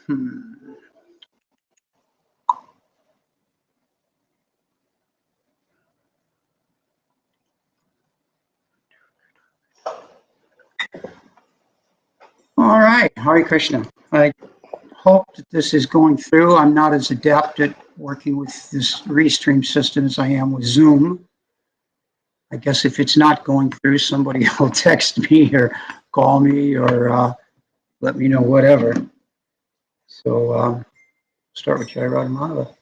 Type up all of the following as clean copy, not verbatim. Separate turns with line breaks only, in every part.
All right, Hare Krishna. I hope that this is going through. I'm not as adept at working with this restream system as I am with Zoom. I guess if it's not going through, somebody will text me or call me or let me know whatever. So start with Jai Radha Madhava.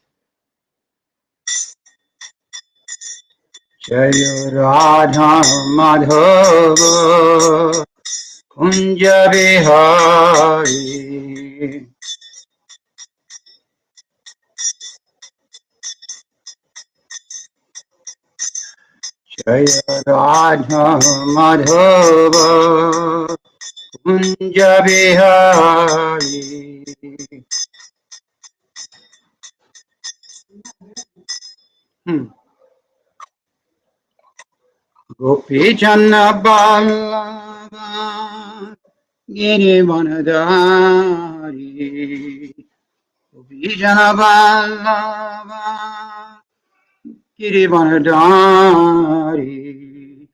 Jai Radha Madhava Kunja Bihari Jai Radha Madhava Kunja Bihari Gopi Janna Ballava Girivanadari Gopi Janna Ballava Girivanadari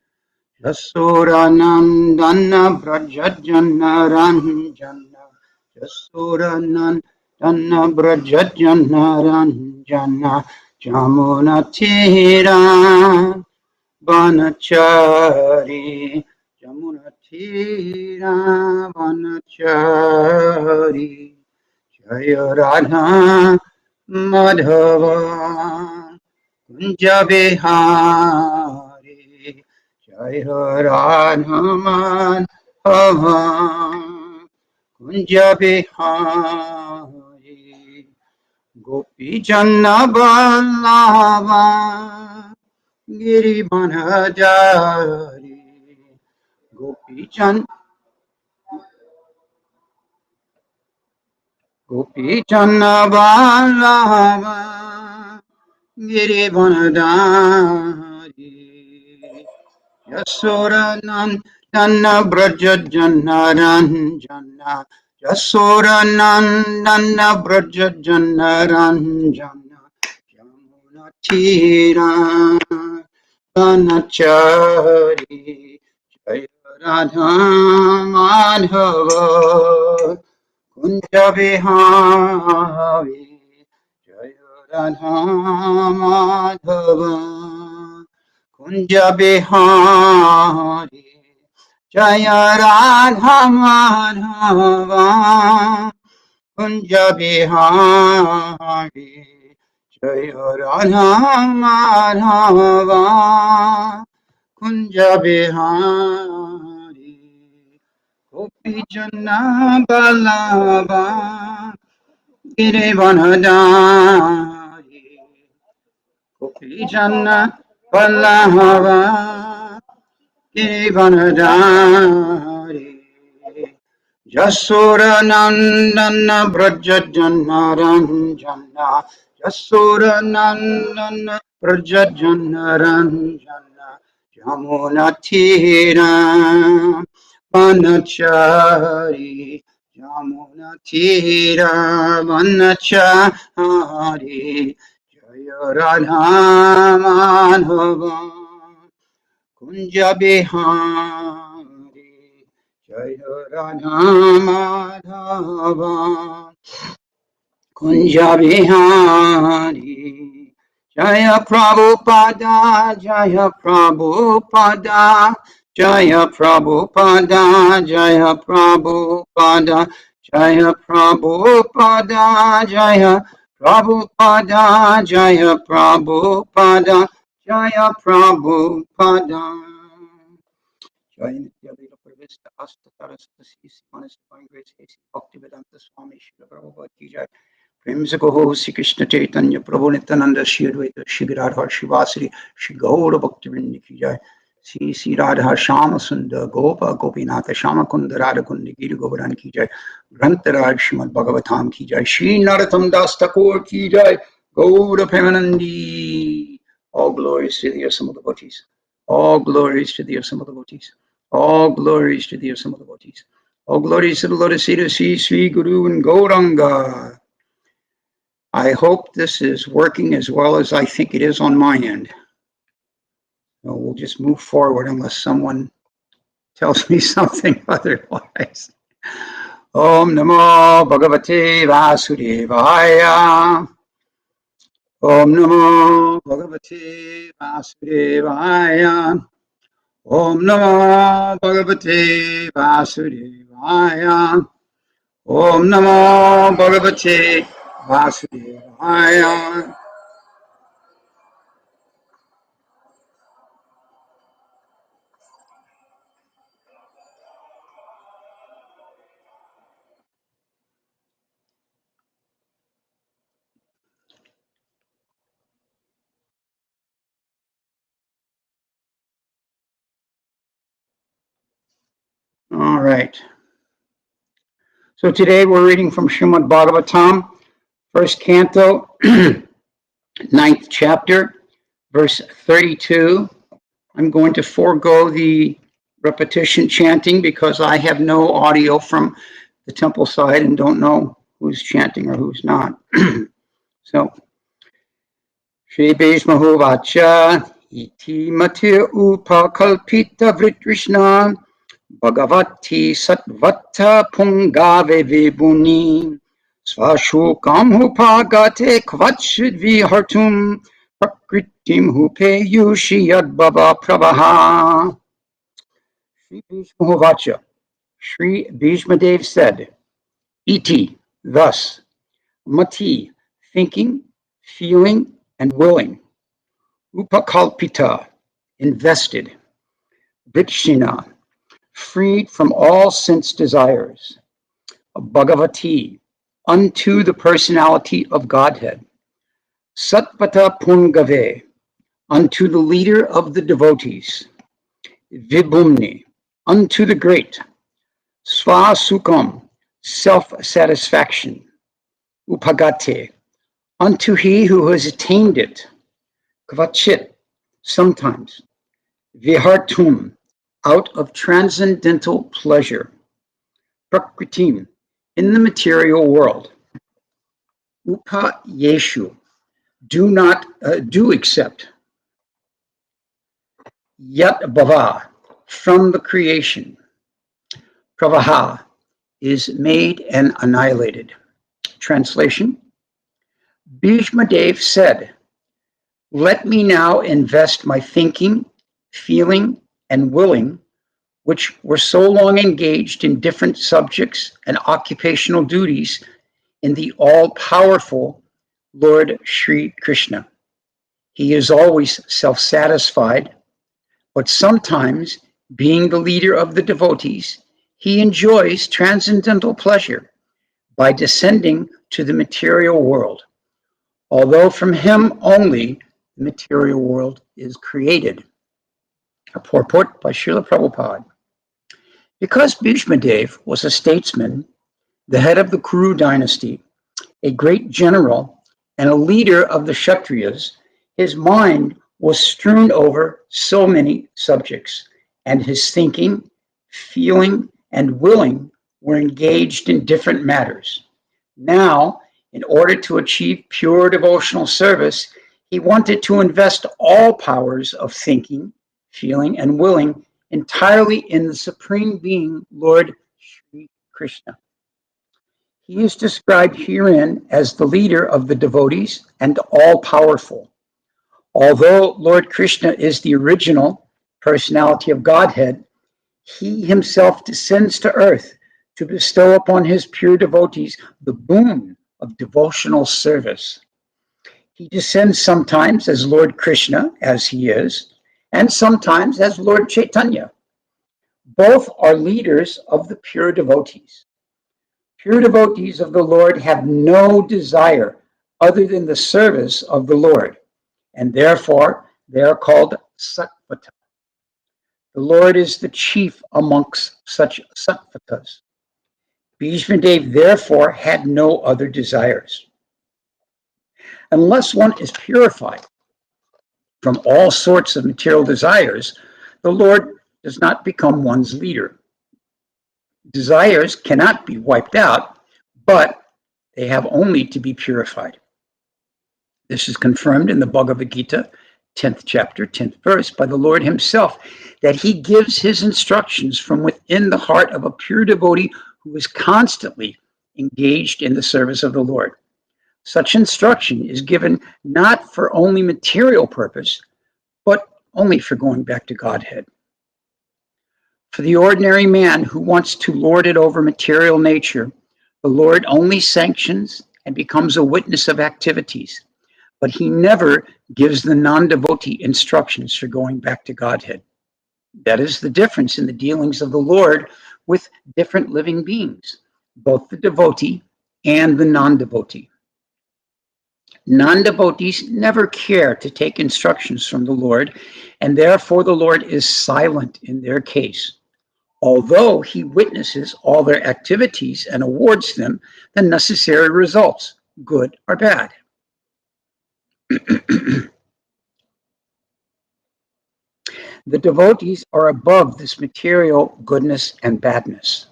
Yasura Nandana Brajajana Ranjana Yasura Nandana Brajajana Ranjana Jamuna Tira Banachari Jamuna Tira Banachari Jaya Radha Madhava Kunja Bihari Jaya Radha Madhava Kunja Bihari Gopi Janna Ballava Girivanadari Gopi Janna Ballava Girivanadari Yasura Nandana Brajajana Ranjana Yasura Nandana Brajajana Ranjana Yamuna Tira Banachari Jaya Radha Madhava Kunja Bihari Jaya Radha Madhava Kunja Bihari Jaya Radha Madhava Kunja Bihari Jaya Radha Madhava Kunja Bihari Gopi Janna Ballava Girivanadari Gopi Janna Ballava Girivanadari Jasura Nandana Brajajana Ranjana Jasura Nandana Brajajana Ranjana Jamuna Tira Banachari Jamuna Tira Banachari Jaya Radha Madhava Kunja Bihari Jaya Radha Madhava Kunja Bihari Jaya Prabhupada Jaya Prabhupada Jaya Prabhupada Jaya Prabhupada Jaya Prabhupada Jaya Prabhupada Jaya Prabhupada Jaya Prabhupada Jaya Nitya Lila Pravista Astatara Sasi Manas Divine Grace Hesi Bhaktivedanta Swami Srila Prabhupada Ki Jai Prem se Kaho Sri Krishna Chaitanya Prabhu Nityananda Shri Advaita Shri Radha Shivasri Shri Gaura Bhaktivinoda Ki Jai Sri Radha Shama Sundar Gopa Gopinatha Shama Kunda Radha Kundi Giri Govardhan Ki Jai Grantaraj Srimad Bhagavatam Ki Jai Shri Narottam Das Thakur Ki Jai Gaura Premanandi. All glories to the Asam devotees. All glories to the Asam devotees. All glories to the Asam devotees. All glories to the Lotus Seat of Sri Guru and Gauranga. I hope this is working as well as I think it is on my end. So we'll just move forward unless someone tells me something otherwise. Om Namo Bhagavate Vasudevaya. Om Namo Bhagavate Vasudevaya. Om Namo Bhagavate Vasudevaya. Om Namo Bhagavate Vasudevaya. All right. So today we're reading from Srimad Bhagavatam, first canto, ninth chapter, verse 32. I'm going to forego the repetition chanting because I have no audio from the temple side and don't know who's chanting or who's not. So, Shri Bhishmahu Vacha, Iti Mati Upakalpita Vritrishna, Bhagavati Satvata Pungave Vibhuni, Svashukam Hupagate Kvachid Vihartum, Prakritim Hupeyushi Yadbhava Pravaha. Shri Bhishmahu Vacha, Shri Bhishmadev said, Iti, thus, Mati, thinking, feeling, and willing, Upakalpita, invested, Vikshina, freed from all sense desires, Bhagavati, unto the personality of Godhead, Satvata Pungave, unto the leader of the devotees, Vibhumni, unto the great, Svasukam, self-satisfaction, Upagate, unto he who has attained it, Kvachit, sometimes, Vihartum, out of transcendental pleasure, Prakritim, in the material world, Upa Yeshu, do accept, Yat Bhava, from the creation, Pravaha, is made and annihilated. Translation, Bhishmadev said, let me now invest my thinking, feeling, and willing, which were so long engaged in different subjects and occupational duties, in the all-powerful Lord Sri Krishna. He is always self-satisfied, but sometimes, being the leader of the devotees, he enjoys transcendental pleasure by descending to the material world, although from him only the material world is created. A purport by Srila Prabhupada. Because Bhishmadev was a statesman, the head of the Kuru dynasty, a great general, and a leader of the Kshatriyas, his mind was strewn over so many subjects, and his thinking, feeling, and willing were engaged in different matters. Now, in order to achieve pure devotional service, he wanted to invest all powers of thinking, feeling, and willing entirely in the Supreme Being, Lord Sri Krishna. He is described herein as the leader of the devotees and all-powerful. Although Lord Krishna is the original personality of Godhead, he himself descends to earth to bestow upon his pure devotees the boon of devotional service. He descends sometimes as Lord Krishna, as he is, and sometimes as Lord Chaitanya. Both are leaders of the pure devotees. Pure devotees of the Lord have no desire other than the service of the Lord, and therefore they are called Sattvata. The Lord is the chief amongst such Sattvatas. Bhishmadev therefore had no other desires. Unless one is purified from all sorts of material desires, the Lord does not become one's leader. Desires cannot be wiped out, but they have only to be purified. This is confirmed in the Bhagavad Gita, 10th chapter, 10th verse, by the Lord himself, that he gives his instructions from within the heart of a pure devotee who is constantly engaged in the service of the Lord. Such instruction is given not for only material purpose, but only for going back to Godhead. For the ordinary man who wants to lord it over material nature, the Lord only sanctions and becomes a witness of activities, but he never gives the non-devotee instructions for going back to Godhead. That is the difference in the dealings of the Lord with different living beings, both the devotee and the non-devotee. Non-devotees never care to take instructions from the Lord, and therefore the Lord is silent in their case, although he witnesses all their activities and awards them the necessary results, good or bad. The devotees are above this material goodness and badness.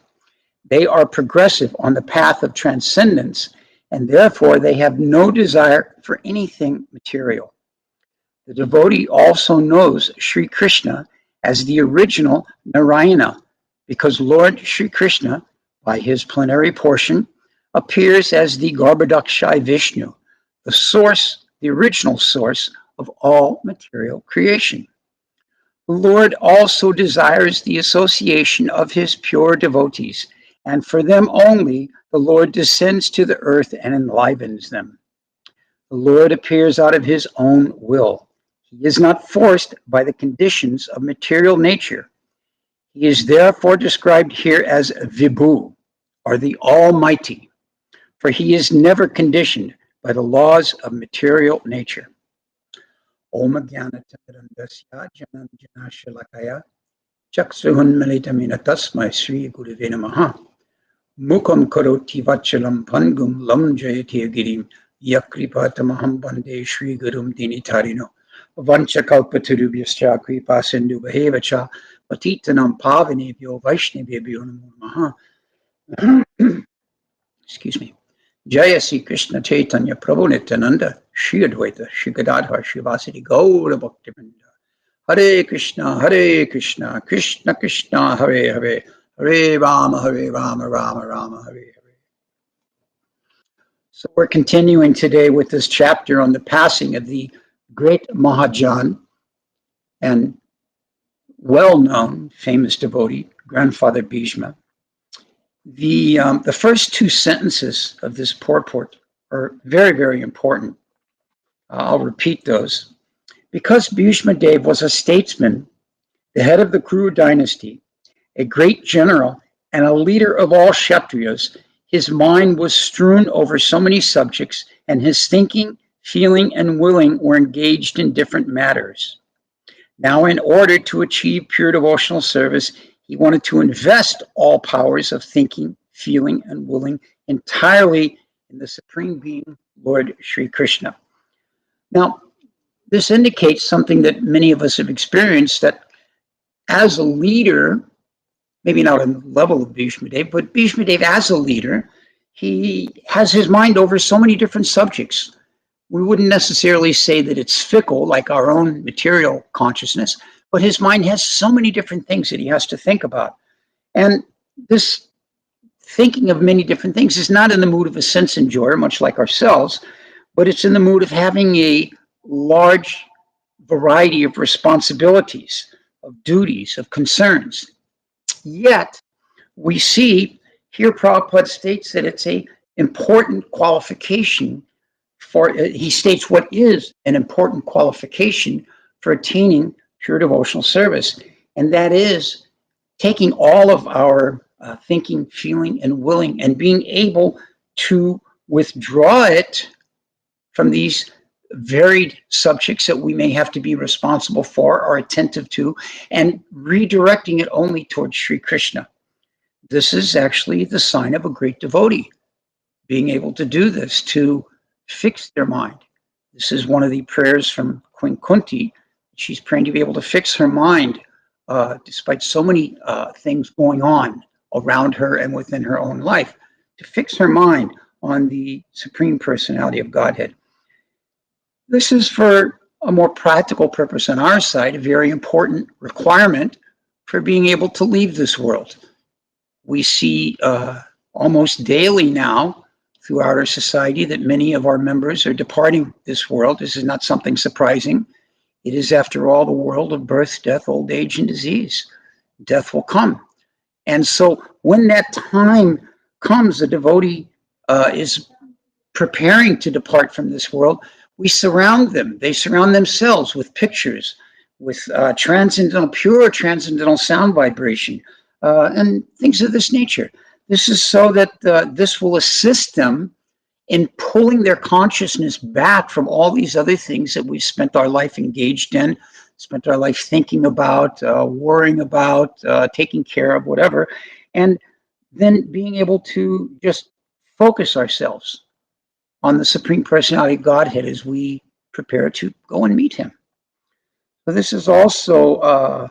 They are progressive on the path of transcendence, and therefore they have no desire for anything material. The devotee also knows Sri Krishna as the original Narayana, because Lord Sri Krishna, by his plenary portion, appears as the Garbhodakshai Vishnu, the source, the original source of all material creation. The Lord also desires the association of his pure devotees, and for them only the Lord descends to the earth and enlivens them. The Lord appears out of his own will. He is not forced by the conditions of material nature. He is therefore described here as Vibhu, or the Almighty, for he is never conditioned by the laws of material nature. Om Jnanatirandasya Jananjana Shalakaya Chaksuhunmalitamina Tasmai Sri Gurave Namaha Mukham Karoti Vachalam Pangum Lam Jayati Girim Yakripatamaham Bande Sri Gurum Dinitarino Vanchakalpaturubhyascha Kripa Sindhu Bhavevacha Patitanam Pavanebhyo Vaishnavebhyo Namo Namaha. Excuse me. Jaya Sri Krishna Chaitanya Prabhu Nityananda Shri Advaita Shri Gadadhar Shri Vasari Gaura Bhaktivinoda Hare Krishna Krishna Krishna Hare Hare Hare Rama Rama Rama Hare Hare. So we're continuing today with this chapter on the passing of the great Mahajan and well-known famous devotee, Grandfather Bhishma. The first two sentences of this purport are very, very important. I'll repeat those. Because Bhishma Dev was a statesman, the head of the Kuru dynasty, a great general, and a leader of all Kshatriyas, his mind was strewn over so many subjects, and his thinking, feeling, and willing were engaged in different matters. Now, in order to achieve pure devotional service, he wanted to invest all powers of thinking, feeling, and willing entirely in the Supreme Being, Lord Sri Krishna. Now, this indicates something that many of us have experienced, that as a leader, maybe not on the level of Bhishma Dev, but Bhishma Dev as a leader, he has his mind over so many different subjects. We wouldn't necessarily say that it's fickle like our own material consciousness, but his mind has so many different things that he has to think about. And this thinking of many different things is not in the mood of a sense enjoyer, much like ourselves, but it's in the mood of having a large variety of responsibilities, of duties, of concerns. Yet, we see here Prabhupada states that it's an important qualification he states what is an important qualification for attaining pure devotional service, and that is taking all of our thinking, feeling, and willing, and being able to withdraw it from these varied subjects that we may have to be responsible for or attentive to, and redirecting it only towards Sri Krishna. This is actually the sign of a great devotee, being able to do this, to fix their mind. This is one of the prayers from Queen Kunti. She's praying to be able to fix her mind despite so many things going on around her and within her own life to fix her mind on the Supreme Personality of Godhead. This is for a more practical purpose on our side, a very important requirement for being able to leave this world. We see almost daily now throughout our society that many of our members are departing this world. This is not something surprising. It is, after all, the world of birth, death, old age, and disease. Death will come. And so when that time comes, the devotee is preparing to depart from this world. We surround them. They surround themselves with pictures, with transcendental, pure transcendental sound vibration, and things of this nature. This is so that this will assist them in pulling their consciousness back from all these other things that we've spent our life engaged in, spent our life thinking about, worrying about, taking care of, whatever, and then being able to just focus ourselves on the Supreme Personality of Godhead as we prepare to go and meet him. So this is also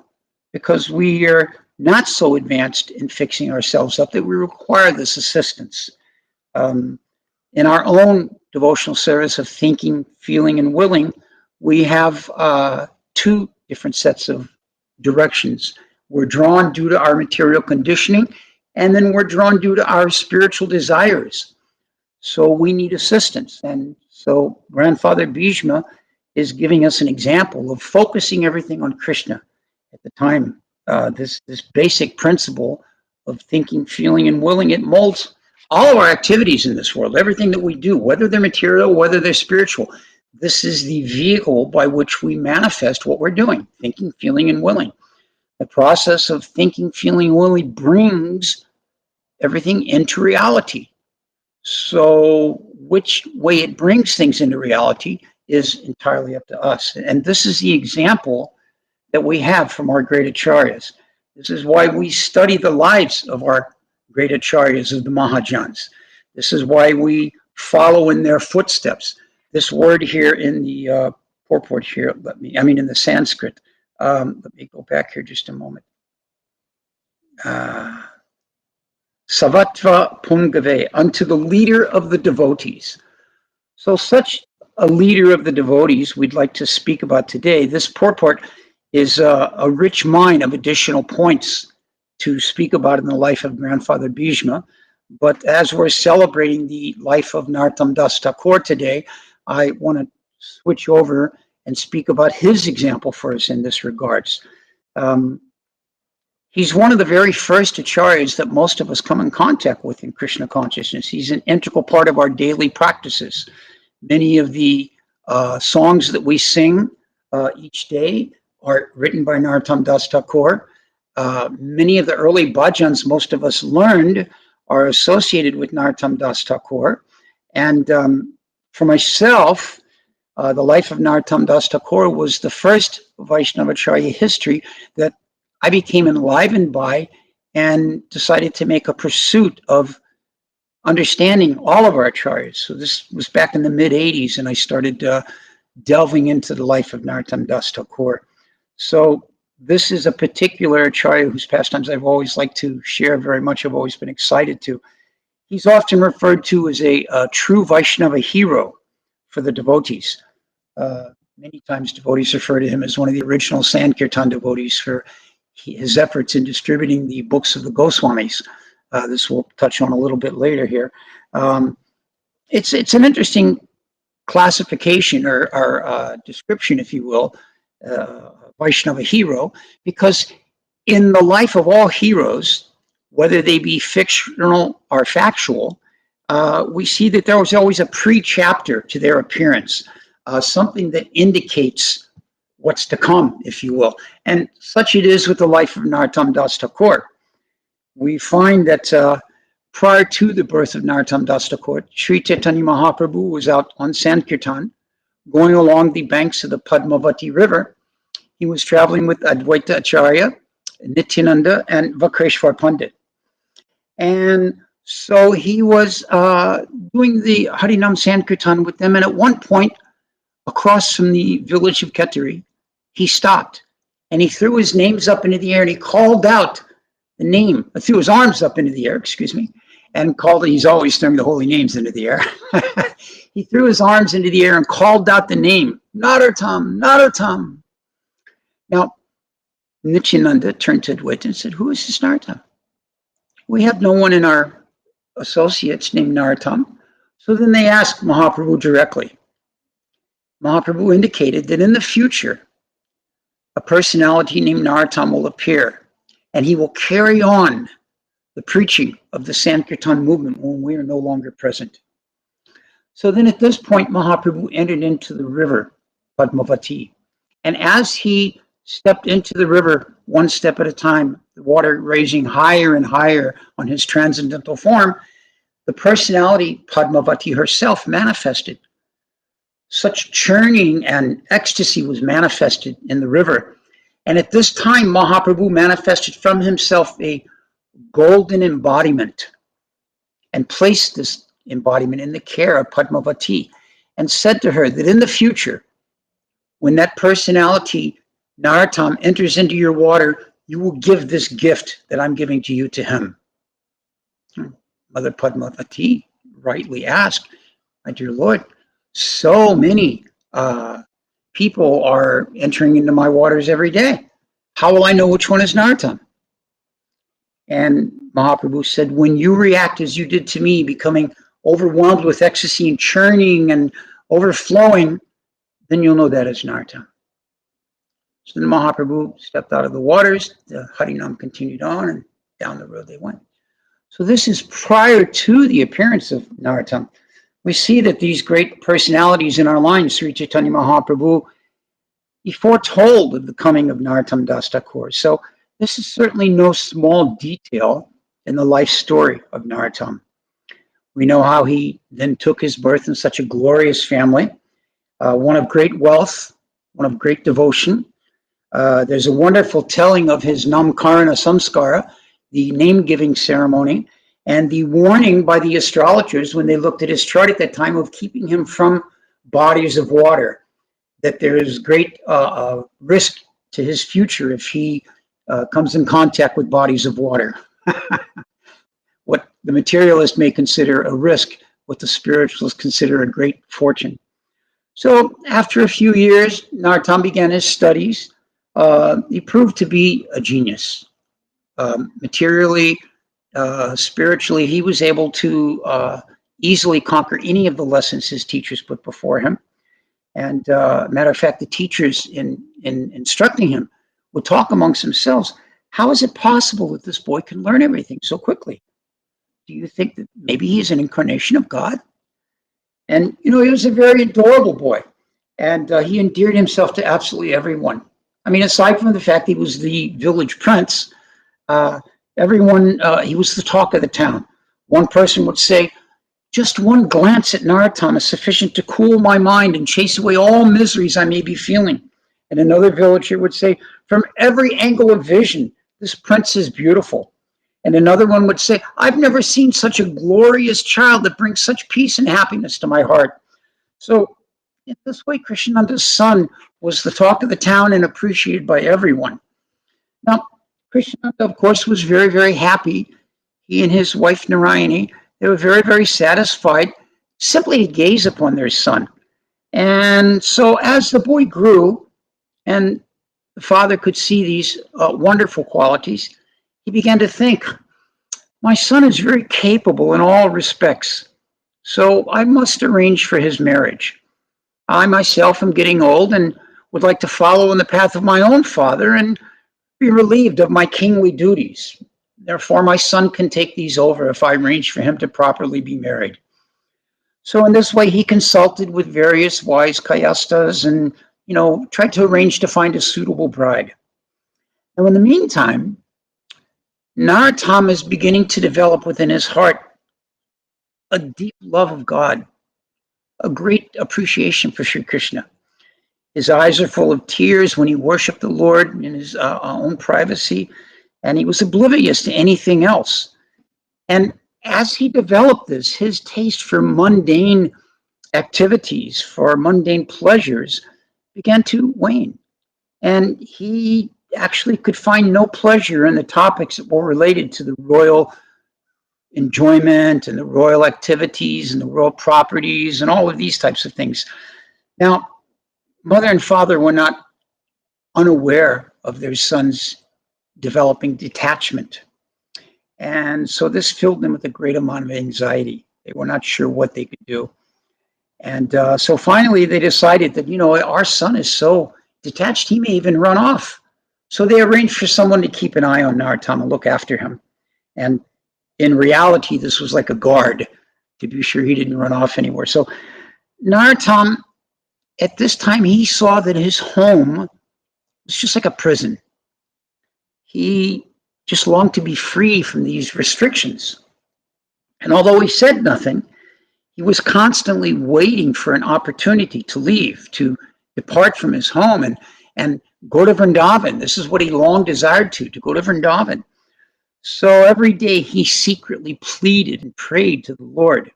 because we are not so advanced in fixing ourselves up that we require this assistance. In our own devotional service of thinking, feeling, and willing, we have two different sets of directions. We're drawn due to our material conditioning, and then we're drawn due to our spiritual desires. So we need assistance. And so Grandfather Bhishma is giving us an example of focusing everything on Krishna at the time. This basic principle of thinking, feeling, and willing, it molds all of our activities in this world, everything that we do, whether they're material, whether they're spiritual. This is the vehicle by which we manifest what we're doing, thinking, feeling, and willing. The process of thinking, feeling, and willing brings everything into reality. So which way it brings things into reality is entirely up to us. And this is the example that we have from our great acharyas. This is why we study the lives of our great acharyas of the Mahajans. This is why we follow in their footsteps. This word here in the purport here, in the Sanskrit. Let me go back here just a moment. Savatva Pungave, unto the leader of the devotees. So such a leader of the devotees we'd like to speak about today. This purport is a rich mine of additional points to speak about in the life of Grandfather Bhishma. But as we're celebrating the life of Narottam Das Thakur today, I want to switch over and speak about his example for us in this regards. He's one of the very first acharyas that most of us come in contact with in Krishna consciousness. He's an integral part of our daily practices. Many of the songs that we sing each day are written by Narottam Das Thakur. Many of the early bhajans most of us learned are associated with Narottam Das Thakur. And for myself, the life of Narottam Das Thakur was the first Vaishnavacharya history that I became enlivened by and decided to make a pursuit of understanding all of our acharyas. So this was back in the mid-'80s, and I started delving into the life of Narottam Das Thakur. So this is a particular acharya whose pastimes I've always liked to share very much. I've always been excited to. He's often referred to as a true Vaishnava hero for the devotees. Many times devotees refer to him as one of the original Sankirtan devotees for his efforts in distributing the books of the Goswamis. This we'll touch on a little bit later here. It's an interesting classification or description, if you will, Vaishnava hero, because in the life of all heroes, whether they be fictional or factual, we see that there was always a pre-chapter to their appearance, something that indicates what's to come, if you will. And such it is with the life of Narottam Das Thakur. We find that prior to the birth of Narottam Das Thakur, Sri Chaitanya Mahaprabhu was out on Sankirtan, going along the banks of the Padmavati River. He was traveling with Advaita Acharya, Nityananda, and Vakreshwar Pandit. And so he was doing the Harinam Sankirtan with them. And at one point, across from the village of Ketari, he stopped and he threw his names up into the air and he called out the name, threw his arms up into the air, and called, he's always throwing the holy names into the air. He threw his arms into the air and called out the name, Narottam, Narottam. Now, Nityananda turned to Advaita and said, who is this Narottam? We have no one in our associates named Narottam. So then they asked Mahaprabhu directly. Mahaprabhu indicated that in the future, a personality named Narottam will appear, and he will carry on the preaching of the Sankirtan movement when we are no longer present. So then at this point, Mahaprabhu entered into the river Padmavati. And as he stepped into the river, one step at a time, the water raising higher and higher on his transcendental form, the personality Padmavati herself manifested. Such churning and ecstasy was manifested in the river. And at this time, Mahaprabhu manifested from himself a golden embodiment and placed this embodiment in the care of Padmavati and said to her that in the future, when that personality, Narottam, enters into your water, you will give this gift that I'm giving to you to him. Mother Padmavati rightly asked, my dear Lord, so many people are entering into my waters every day. How will I know which one is Narottam? And Mahaprabhu said, when you react as you did to me, becoming overwhelmed with ecstasy and churning and overflowing, then you'll know that is Narottam. So then Mahaprabhu stepped out of the waters, the Harinam continued on, and down the road they went. So this is prior to the appearance of Narottam. We see that these great personalities in our line, Sri Chaitanya Mahaprabhu, he foretold of the coming of Narottam Das Thakur. So this is certainly no small detail in the life story of Narottam. We know how he then took his birth in such a glorious family, one of great wealth, one of great devotion. There's a wonderful telling of his Namkarana Samskara, the name-giving ceremony, and the warning by the astrologers when they looked at his chart at that time of keeping him from bodies of water, that there is great risk to his future if he comes in contact with bodies of water. What the materialist may consider a risk, what the spiritualists consider a great fortune. So after a few years, Narottam began his studies. He proved to be a genius. Materially, spiritually, he was able to easily conquer any of the lessons his teachers put before him. And matter of fact, the teachers in instructing him would talk amongst themselves. How is it possible that this boy can learn everything so quickly? Do you think that maybe he's an incarnation of God? And, you know, he was a very adorable boy. And he endeared himself to absolutely everyone. I mean, aside from the fact he was the village prince, everyone, he was the talk of the town. One person would say, just one glance at Narottam is sufficient to cool my mind and chase away all miseries I may be feeling. And another villager would say, from every angle of vision, this prince is beautiful. And another one would say, I've never seen such a glorious child that brings such peace and happiness to my heart. So in this way, Krishnananda's son was the talk of the town and appreciated by everyone. Now, Krishnananda, of course, was very, very happy. He and his wife, Narayani, they were very, very satisfied simply to gaze upon their son. And so as the boy grew and the father could see these wonderful qualities, he began to think, my son is very capable in all respects, so I must arrange for his marriage. I myself am getting old and would like to follow in the path of my own father and be relieved of my kingly duties. Therefore, my son can take these over if I arrange for him to properly be married. So in this way, he consulted with various wise kayastas and, you know, tried to arrange to find a suitable bride. Now, in the meantime, Narottam is beginning to develop within his heart a deep love of God, a great appreciation for Sri Krishna. His eyes are full of tears when he worshiped the Lord in his own privacy, and he was oblivious to anything else. And as he developed this, his taste for mundane activities, for mundane pleasures, began to wane. And he actually could find no pleasure in the topics that were related to the royal enjoyment and the royal activities and the royal properties and all of these types of things. Now, mother and father were not unaware of their son's developing detachment. And so this filled them with a great amount of anxiety. They were not sure what they could do. And so finally they decided that, our son is so detached, he may even run off. So they arranged for someone to keep an eye on Narottam and look after him. And in reality, this was like a guard to be sure he didn't run off anywhere. So Narottam, at this time, he saw that his home was just like a prison. He just longed to be free from these restrictions. And although he said nothing, he was constantly waiting for an opportunity to leave, to depart from his home and go to Vrindavan. This is what he long desired to go to Vrindavan. So every day he secretly pleaded and prayed to the Lord.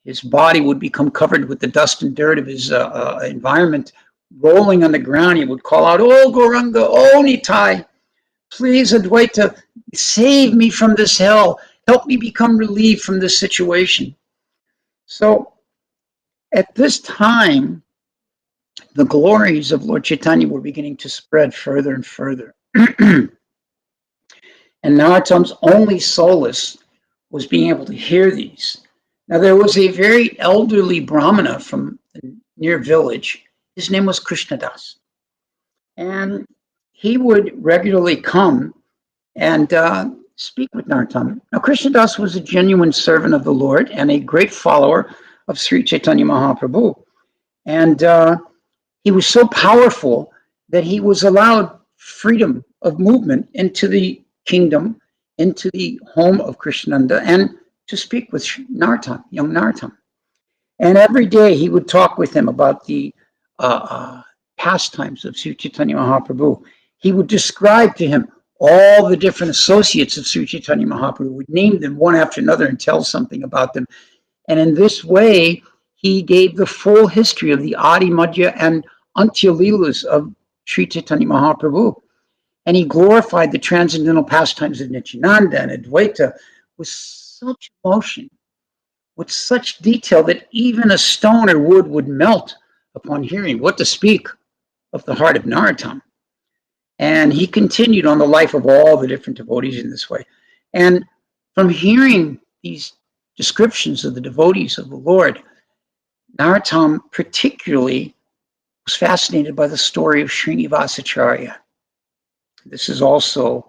His body would become covered with the dust and dirt of his environment. Rolling on the ground, he would call out, "Oh, Gauranga, oh, Nitai, please, Advaita, save me from this hell. Help me become relieved from this situation." So at this time, the glories of Lord Chaitanya were beginning to spread further and further. And Narottam's only solace was being able to hear these. Now, there was a very elderly Brahmana from the near village. His name was Krishnadas. And he would regularly come and speak with Narottam. Now, Krishnadas was a genuine servant of the Lord and a great follower of Sri Chaitanya Mahaprabhu. And he was so powerful that he was allowed freedom of movement into the kingdom, into the home of Krishnananda, and to speak with Narottam, young Narottam. And every day he would talk with him about the pastimes of Sri Chaitanya Mahaprabhu. He would describe to him all the different associates of Sri Chaitanya Mahaprabhu, would name them one after another and tell something about them. And in this way, he gave the full history of the Adi, Madhya, and Antya Leelas of Sri Chaitanya Mahaprabhu. And he glorified the transcendental pastimes of Nityananda and Advaita with such emotion, with such detail that even a stone or wood would melt upon hearing, what to speak of the heart of Narottam. And he continued on the life of all the different devotees in this way. And from hearing these descriptions of the devotees of the Lord, Narottam particularly was fascinated by the story of Srinivasacharya. This is also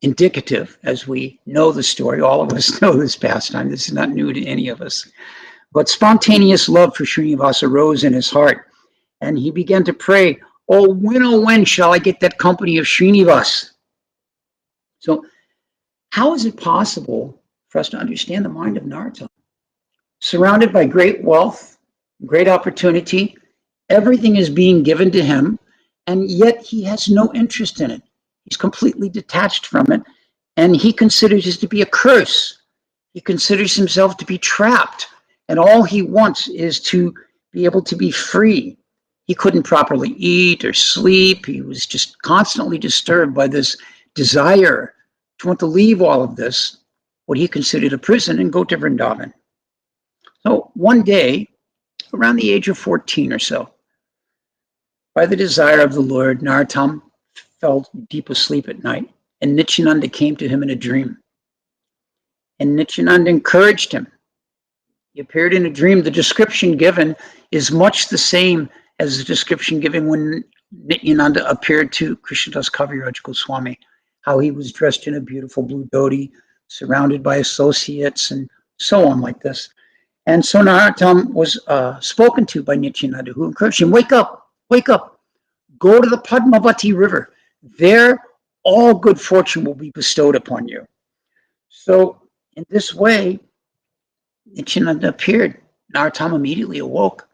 indicative, as we know the story. All of us know this pastime. This is not new to any of us. But spontaneous love for Srinivasa rose in his heart, and he began to pray, oh, when shall I get that company of Srinivas? So how is it possible for us to understand the mind of Narottam? Surrounded by great wealth, great opportunity, everything is being given to him, and yet he has no interest in it. He's completely detached from it, and he considers it to be a curse. He considers himself to be trapped, and all he wants is to be able to be free. He couldn't properly eat or sleep. He was just constantly disturbed by this desire to want to leave all of this, what he considered a prison, and go to Vrindavan. So one day, around the age of 14 or so, by the desire of the Lord, Narottam fell deep asleep at night, and Nityananda came to him in a dream. And Nityananda encouraged him. He appeared in a dream. The description given is much the same as the description given when Nityananda appeared to Krishnadas Kaviraj Goswami, how he was dressed in a beautiful blue dhoti, surrounded by associates, and so on like this. And so Narottam was spoken to by Nityananda, who encouraged him, wake up, go to the Padmavati river. There, all good fortune will be bestowed upon you. So in this way, Nityananda appeared. Narottam immediately awoke,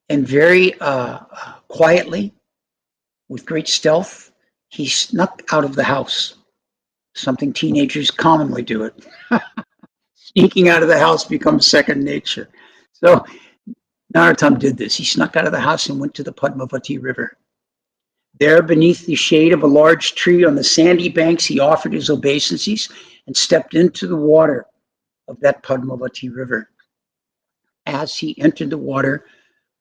and very quietly, with great stealth, he snuck out of the house. Something teenagers commonly do it. Sneaking out of the house becomes second nature. So Narottam did this. He snuck out of the house and went to the Padmavati river. There, beneath the shade of a large tree on the sandy banks, he offered his obeisances and stepped into the water of that Padmavati river. As he entered the water,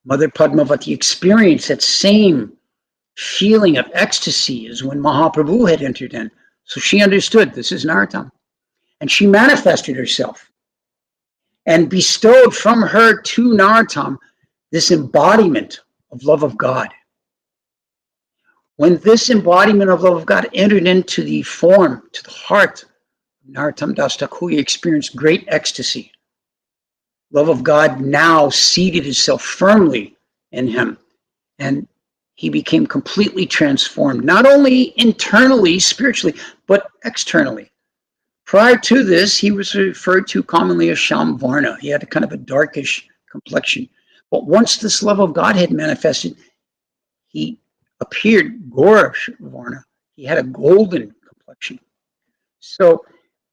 Mother Padmavati experienced that same feeling of ecstasy as when Mahaprabhu had entered in. So she understood this is Narottam. And she manifested herself and bestowed from her to Narottam this embodiment of love of God. When this embodiment of love of God entered into the form, to the heart of Narottam Das Thakur, he experienced great ecstasy. Love of God now seated itself firmly in him, and he became completely transformed, not only internally, spiritually, but externally. Prior to this, he was referred to commonly as Sham Varna. He had a kind of a darkish complexion. But once this love of God had manifested, he appeared Gaura Varna. He had a golden complexion. So,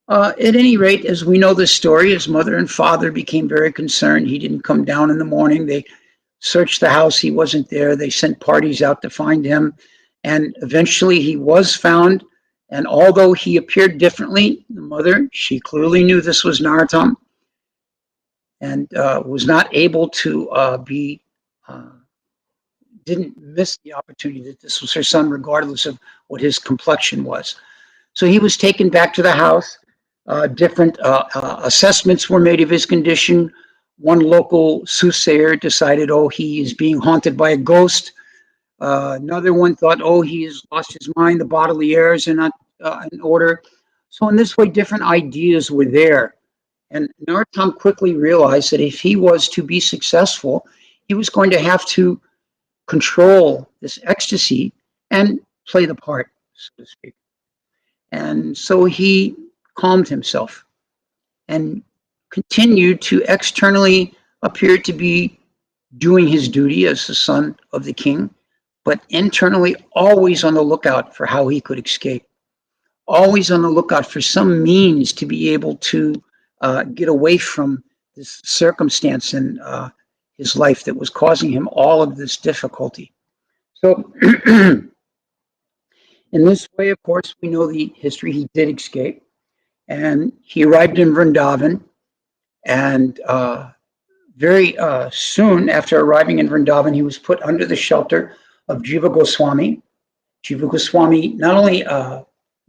at any rate, as we know this story, his mother and father became very concerned. He didn't come down in the morning. They searched the house. He wasn't there. They sent parties out to find him. And eventually he was found. And although he appeared differently, the mother, she clearly knew this was Narottam and was not able to didn't miss the opportunity that this was her son, regardless of what his complexion was. So he was taken back to the house. Different assessments were made of his condition. One local soothsayer decided, oh, he is being haunted by a ghost. Another one thought, oh, he has lost his mind. The bodily airs are not in order. So in this way, different ideas were there. And Narottam quickly realized that if he was to be successful, he was going to have to control this ecstasy and play the part, so to speak. And so he calmed himself and continued to externally appear to be doing his duty as the son of the king, but internally always on the lookout for how he could escape, always on the lookout for some means to be able to get away from this circumstance in his life that was causing him all of this difficulty. So in this way, of course, we know the history. He did escape, and he arrived in Vrindavan, and very soon after arriving in Vrindavan, he was put under the shelter of Jiva Goswami. Jiva Goswami not only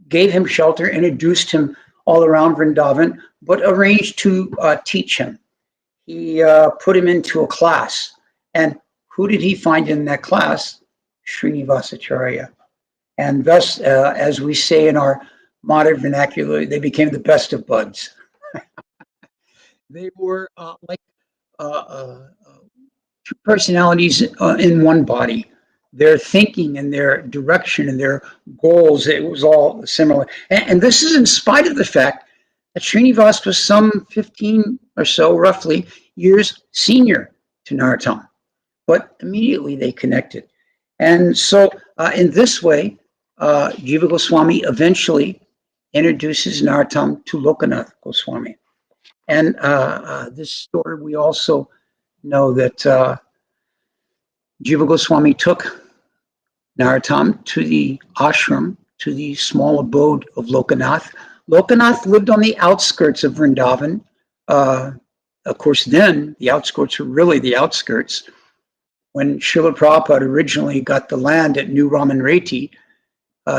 gave him shelter, introduced him all around Vrindavan, but arranged to teach him. He put him into a class. And who did he find in that class? Srinivasacharya. And thus, as we say in our modern vernacular, they became the best of buds. They were like two personalities in one body. Their thinking and their direction and their goals, it was all similar. And this is in spite of the fact that Srinivas was some 15 or so, roughly, years senior to Narottam. But immediately they connected. And so in this way, Jiva Goswami eventually introduces Narottam to Lokanath Goswami. And this story, we also know that Jiva Goswami took Narottam to the ashram, to the small abode of Lokanath. Lokanath lived on the outskirts of Vrindavan. Of course, then the outskirts were really the outskirts. When Srila Prabhupada originally got the land at New Ramanreti,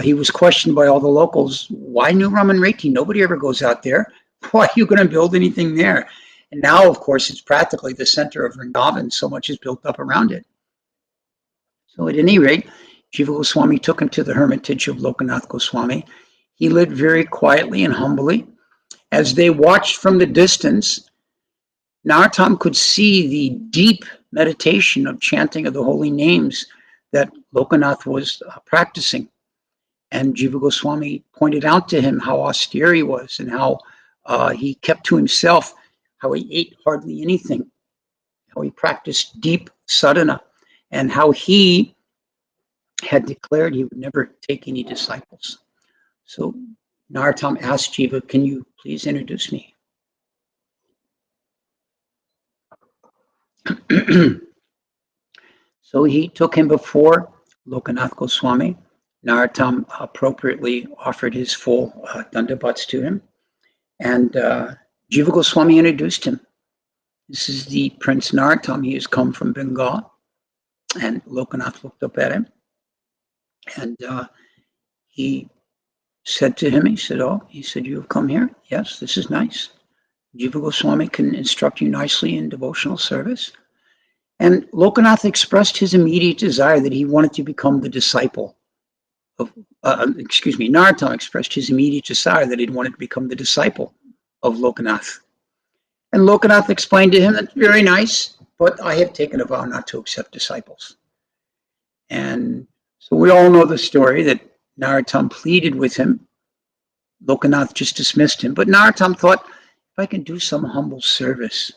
he was questioned by all the locals, why New Ramanreti? Nobody ever goes out there. Why are you going to build anything there? And now, of course, it's practically the center of Vrindavan. So much is built up around it. So at any rate, Jiva Goswami took him to the hermitage of Lokanath Goswami. He lived very quietly and humbly. As they watched from the distance, Narottam could see the deep meditation of chanting of the holy names that Lokanath was practicing. And Jiva Goswami pointed out to him how austere he was and how he kept to himself, how he ate hardly anything, how he practiced deep sadhana, and how he had declared he would never take any disciples. So Narottam asked Jiva, can you please introduce me? So he took him before Lokanath Goswami. Narottam appropriately offered his full dandavats to him, and Jiva Goswami introduced him. This is the Prince Narottam. He has come from Bengal, and Lokanath looked up at him, and he said to him, he said, you have come here? Yes, this is nice. Jiva Goswami can instruct you nicely in devotional service. And Lokanath expressed his immediate desire that he wanted to become the disciple of, Narottam expressed his immediate desire that he wanted to become the disciple of Lokanath. And Lokanath explained to him, that's very nice, but I have taken a vow not to accept disciples. And so we all know the story that Narottam pleaded with him. Lokanath just dismissed him. But Narottam thought, if I can do some humble service,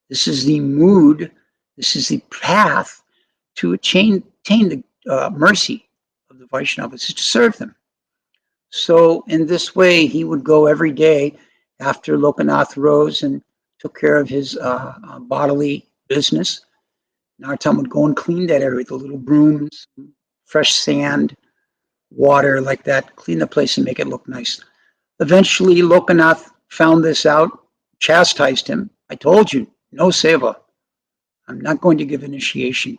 this is the mood, this is the path to attain the mercy of the Vaishnavas, is to serve them. So in this way, he would go every day after Lokanath rose and took care of his bodily business. Narottam would go and clean that area with the little brooms, fresh sand, water like that, clean the place and make it look nice. Eventually, Lokanath found this out, chastised him. I told you, no seva. I'm not going to give initiation.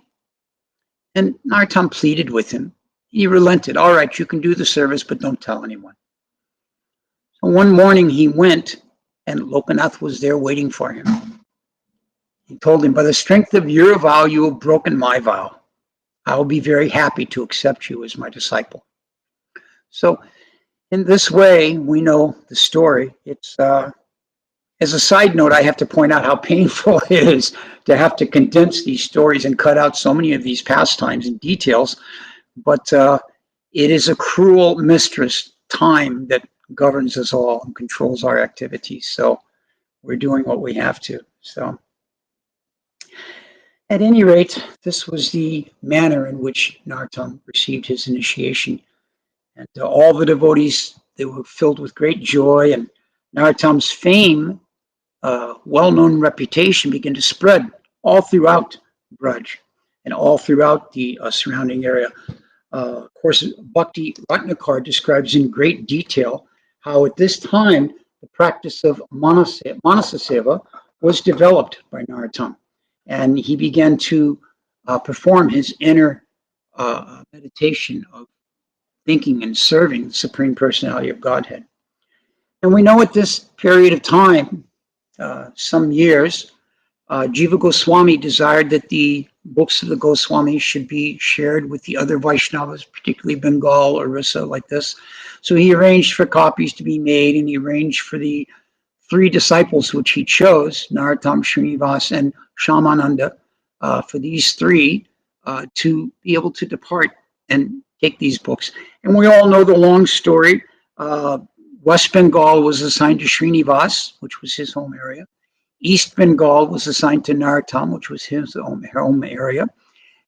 And Narottam pleaded with him. He relented. All right, you can do the service, but don't tell anyone. So one morning he went, and Lokanath was there waiting for him. He told him, by the strength of your vow, you have broken my vow. I will be very happy to accept you as my disciple. So in this way, we know the story. It's as a side note, I have to point out how painful it is to have to condense these stories and cut out so many of these pastimes and details. But it is a cruel mistress, time, that governs us all and controls our activities. So we're doing what we have to. So at any rate, this was the manner in which Narottam received his initiation. And all the devotees, they were filled with great joy, and Narottam's fame, well-known reputation began to spread all throughout Braj and all throughout the surrounding area. Of course, Bhakti Ratnakar describes in great detail how at this time the practice of Manasa Seva was developed by Narottam, and he began to perform his inner meditation of thinking and serving the Supreme Personality of Godhead. And we know at this period of time, some years, Jiva Goswami desired that the books of the Goswamis should be shared with the other Vaishnavas, particularly Bengal, Orissa, like this. So he arranged for copies to be made, and he arranged for the three disciples which he chose, Narottam, Srinivas, and Shyamananda, for these three to be able to depart and take these books. And we all know the long story. West Bengal was assigned to Srinivas, which was his home area. East Bengal was assigned to Narottam, which was his home area.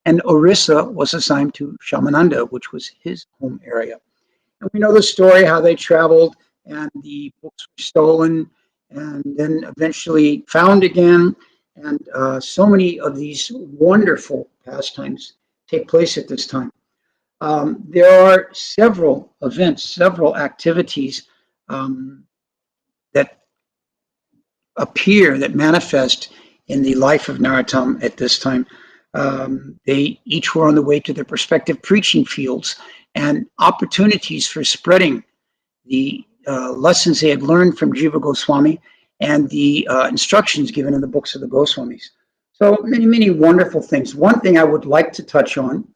And Orissa was assigned to Shyamananda, which was his home area. And we know the story, how they traveled, and the books were stolen, and then eventually found again. And so many of these wonderful pastimes take place at this time. There are several events, several activities that appear, that manifest in the life of Narottam at this time. They each were on the way to their respective preaching fields, and opportunities for spreading the lessons they had learned from Jiva Goswami and the instructions given in the books of the Goswamis. So many, many wonderful things. One thing I would like to touch on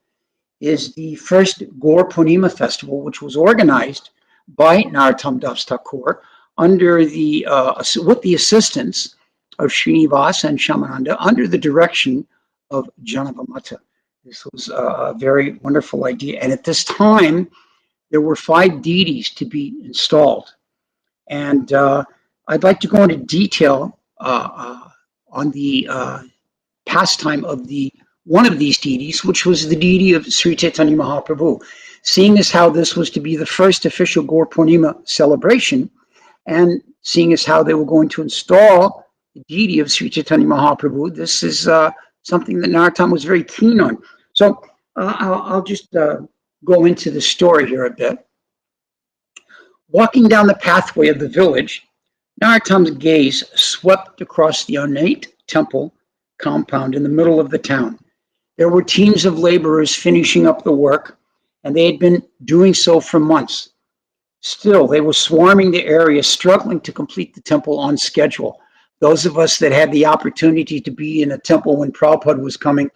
is the first Gaur Purnima festival, which was organized by Narottam Das Thakur under the with the assistance of Srinivas and Shyamananda, under the direction of Janavamata. This was a very wonderful idea. And at this time, there were 5 deities to be installed. And I'd like to go into detail on the pastime of one of these deities, which was the deity of Sri Chaitanya Mahaprabhu. Seeing as how this was to be the first official Gaur Purnima celebration, and seeing as how they were going to install the deity of Sri Chaitanya Mahaprabhu, this is something that Narottam was very keen on. So I'll just go into the story here a bit. Walking down the pathway of the village, Narottam's gaze swept across the ornate temple compound in the middle of the town. There were teams of laborers finishing up the work, and they had been doing so for months. Still, they were swarming the area, struggling to complete the temple on schedule. Those of us that had the opportunity to be in a temple when Prabhupada was coming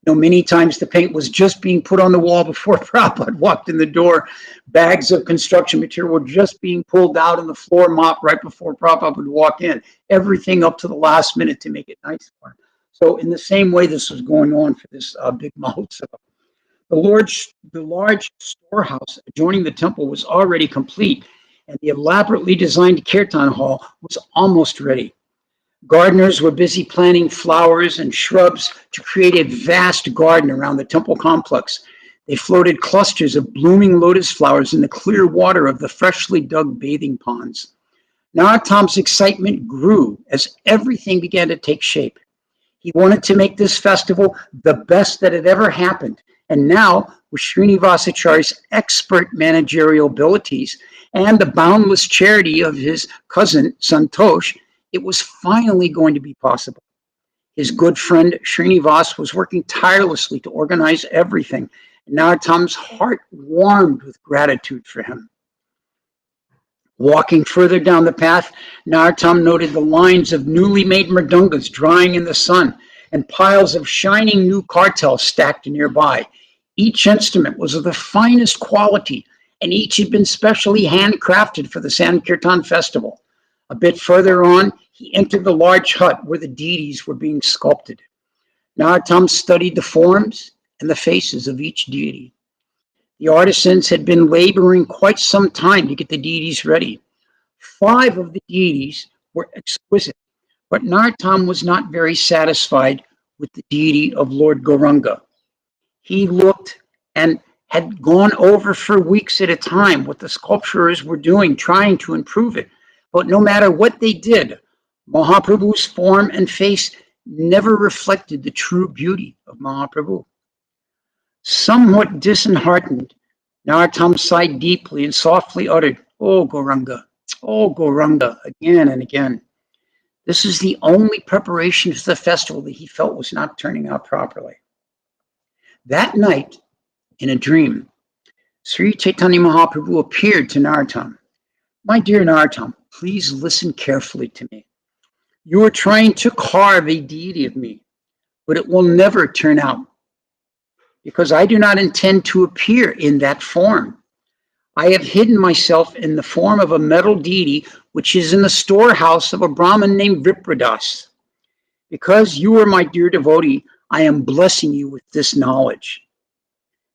know many times the paint was just being put on the wall before Prabhupada walked in the door. Bags of construction material were just being pulled out on the floor mop right before Prabhupada would walk in. Everything up to the last minute to make it nice for him. So in the same way this was going on for this big Mahotsav. The large storehouse adjoining the temple was already complete, and the elaborately designed kirtan hall was almost ready. Gardeners were busy planting flowers and shrubs to create a vast garden around the temple complex. They floated clusters of blooming lotus flowers in the clear water of the freshly dug bathing ponds. Narottam's excitement grew as everything began to take shape. He wanted to make this festival the best that had ever happened. And now, with Srinivasacharya's expert managerial abilities and the boundless charity of his cousin, Santosh, it was finally going to be possible. His good friend Srinivas was working tirelessly to organize everything, and Narottam's heart warmed with gratitude for him. Walking further down the path, Narottam noted the lines of newly made mridungas drying in the sun and piles of shining new kartals stacked nearby. Each instrument was of the finest quality, and each had been specially handcrafted for the Sankirtan festival. A bit further on, he entered the large hut where the deities were being sculpted. Narottam studied the forms and the faces of each deity. The artisans had been laboring quite some time to get the deities ready. 5 of the deities were exquisite, but Narottam was not very satisfied with the deity of Lord Gauranga. He looked and had gone over for weeks at a time what the sculptors were doing, trying to improve it. But no matter what they did, Mahaprabhu's form and face never reflected the true beauty of Mahaprabhu. Somewhat disheartened, Narottam sighed deeply and softly uttered, "Oh Gauranga, again and again." This is the only preparation for the festival that he felt was not turning out properly. That night, in a dream, Sri Chaitanya Mahaprabhu appeared to Narottam. "My dear Narottam, please listen carefully to me. You are trying to carve a deity of me, but it will never turn out because I do not intend to appear in that form. I have hidden myself in the form of a metal deity which is in the storehouse of a Brahmin named Vipradas. Because you are my dear devotee, I am blessing you with this knowledge."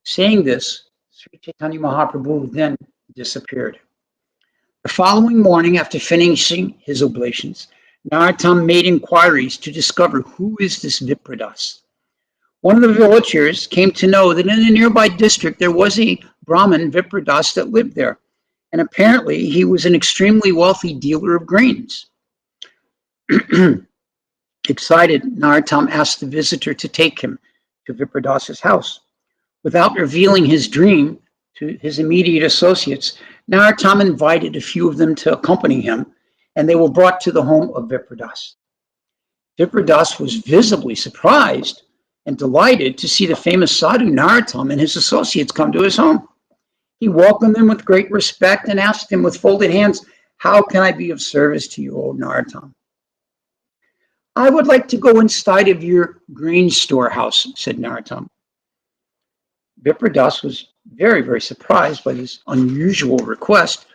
Saying this, Sri Chaitanya Mahaprabhu then disappeared. The following morning, after finishing his oblations, Narottam made inquiries to discover who is this Vipradas. One of the villagers came to know that in a nearby district there was a Brahmin Vipradas that lived there, and apparently he was an extremely wealthy dealer of grains. Excited, Narottam asked the visitor to take him to Vipradas's house. Without revealing his dream to his immediate associates, Narottam invited a few of them to accompany him, and they were brought to the home of Vipradas. Vipradas was visibly surprised and delighted to see the famous sadhu Narottam and his associates come to his home. He welcomed them with great respect and asked them with folded hands, "How can I be of service to you, O Narottam?" "I would like to go inside of your grain storehouse," said Narottam. Vipradas was very, very surprised by this unusual request.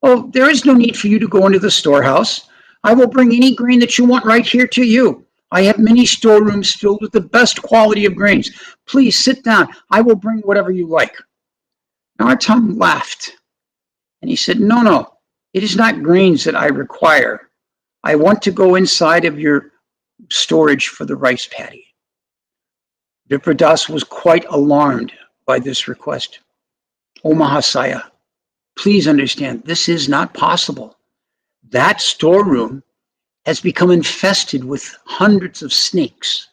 "Oh, there is no need for you to go into the storehouse. I will bring any grain that you want right here to you. I have many storerooms filled with the best quality of grains. Please sit down. I will bring whatever you like." Narottam laughed, and he said, No, it is not grains that I require. I want to go inside of your storage for the rice paddy." Vipradas was quite alarmed by this request. "Oh Mahasaya, please understand, this is not possible. That storeroom has become infested with hundreds of snakes.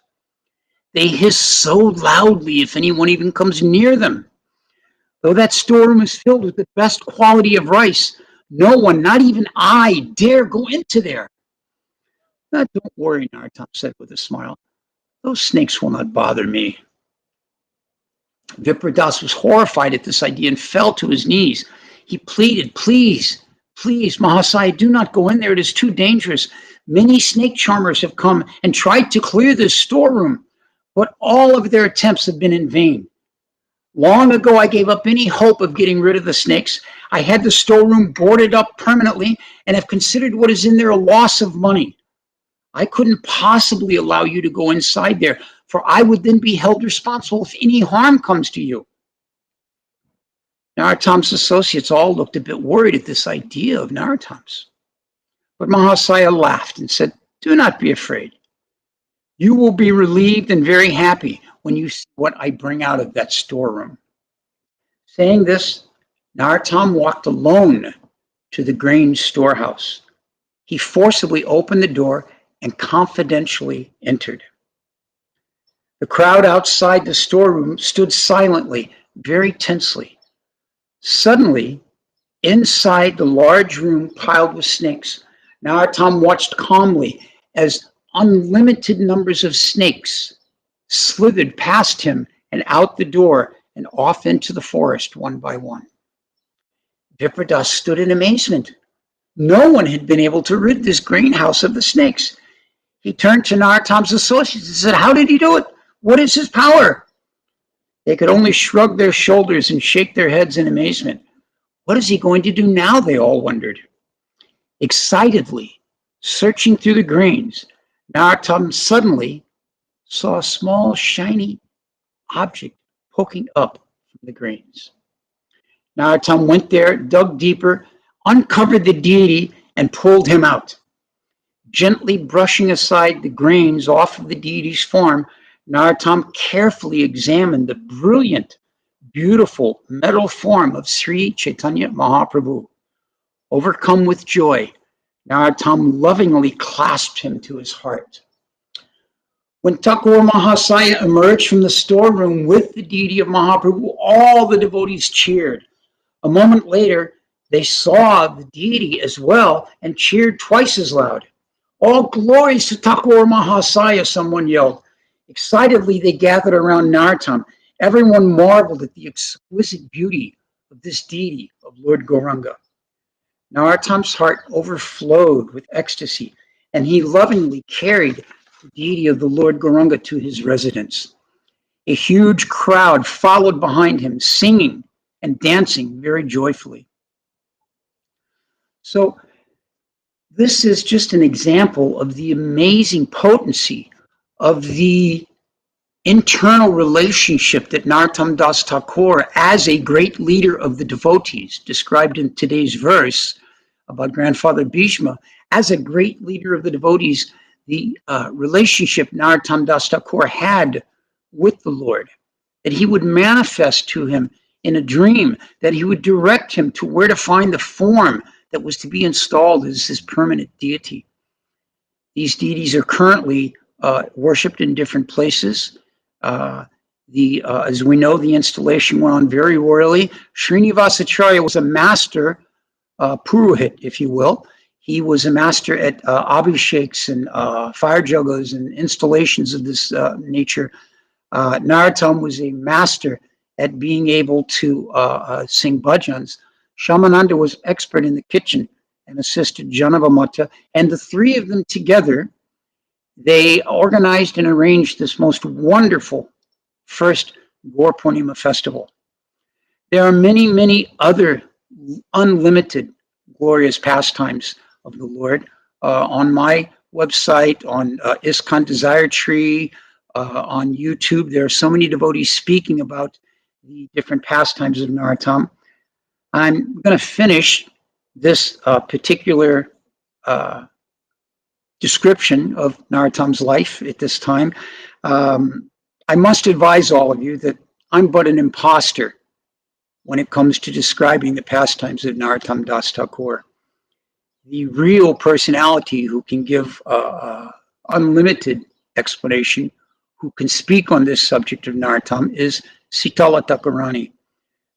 They hiss so loudly if anyone even comes near them. Though that storeroom is filled with the best quality of rice, no one, not even I, dare go into there. Don't worry, Nartom said with a smile. Those snakes will not bother me. Vipradas was horrified at this idea and fell to his knees. He pleaded, please, please, Mahasaya, do not go in there. It is too dangerous. Many snake charmers have come and tried to clear this storeroom, but all of their attempts have been in vain. Long ago, I gave up any hope of getting rid of the snakes. I had the storeroom boarded up permanently and have considered what is in there a loss of money. I couldn't possibly allow you to go inside there, for I would then be held responsible if any harm comes to you. Narottam's associates all looked a bit worried at this idea of Narottam's. But Mahasaya laughed and said, do not be afraid. You will be relieved and very happy when you see what I bring out of that storeroom. Saying this, Narottam walked alone to the grain storehouse. He forcibly opened the door and confidentially entered. The crowd outside the storeroom stood silently, very tensely. Suddenly, inside the large room piled with snakes, Narottam watched calmly as unlimited numbers of snakes slithered past him and out the door and off into the forest one by one. Vipradas stood in amazement. No one had been able to rid this greenhouse of the snakes. He turned to Narottam's associates and said, how did he do it? What is his power? They could only shrug their shoulders and shake their heads in amazement. What is he going to do now? They all wondered. Excitedly, searching through the grains, Narottam suddenly saw a small, shiny object poking up from the grains. Narottam went there, dug deeper, uncovered the deity, and pulled him out. Gently brushing aside the grains off of the deity's form, Narottam carefully examined the brilliant, beautiful metal form of Sri Chaitanya Mahaprabhu. Overcome with joy, Narottam lovingly clasped him to his heart. When Thakur Mahasaya emerged from the storeroom with the deity of Mahaprabhu, all the devotees cheered. A moment later, they saw the deity as well and cheered twice as loud. All glories to Thakur Mahasaya, someone yelled. Excitedly, they gathered around Narottam. Everyone marveled at the exquisite beauty of this deity of Lord Gauranga. Narottam's heart overflowed with ecstasy, and he lovingly carried the deity of the Lord Gauranga to his residence. A huge crowd followed behind him, singing and dancing very joyfully. So this is just an example of the amazing potency of the internal relationship that Narottam Das Thakur, as a great leader of the devotees, described in today's verse about Grandfather Bhishma, as a great leader of the devotees, the relationship Narottam Das Thakur had with the Lord, that he would manifest to him in a dream, that he would direct him to where to find the form that was to be installed as his permanent deity. These deities are currently worshipped in different places. As we know, the installation went on very royally. Srinivasacharya was a master purohit, if you will. He was a master at abhisheks and fire jugas and installations of this nature. Narottam was a master at being able to sing bhajans. Shamananda was expert in the kitchen and assisted Janavamata, and the three of them together, they organized and arranged this most wonderful first Gaur Purnima festival. There are many, many other unlimited glorious pastimes of the Lord on my website, on ISKCON Desire Tree, on YouTube. There are so many devotees speaking about the different pastimes of Narottam. I'm going to finish this particular description of Narottam's life at this time. I must advise all of you that I'm but an imposter when it comes to describing the pastimes of Narottam Das Thakur. The real personality who can give unlimited explanation who can speak on this subject of Narottam is Sitala Thakurani.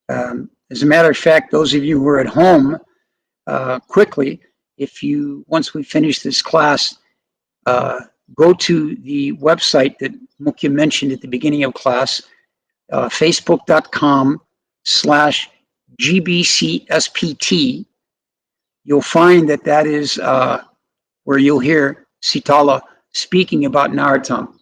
As a matter of fact, those of you who are at home, quickly, once we finish this class, go to the website that Mukhya mentioned at the beginning of class, facebook.com/GBCSPT. You'll find that is where you'll hear Sitala speaking about Narottam.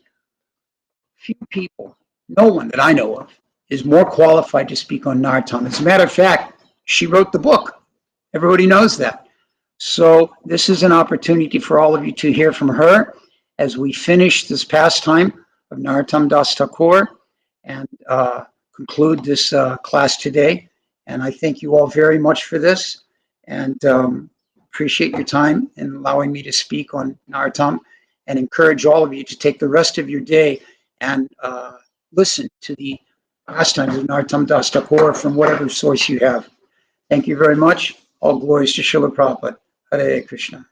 Few people, no one that I know of, is more qualified to speak on Narottam. As a matter of fact, she wrote the book. Everybody knows that. So this is an opportunity for all of you to hear from her as we finish this pastime of Narottam Das Thakur and conclude this class today. And I thank you all very much for this, and appreciate your time in allowing me to speak on Narottam, and encourage all of you to take the rest of your day and listen to the pastimes of Narottam Das Thakur from whatever source you have. Thank you very much. All glories to Srila Prabhupada. Hare Krishna.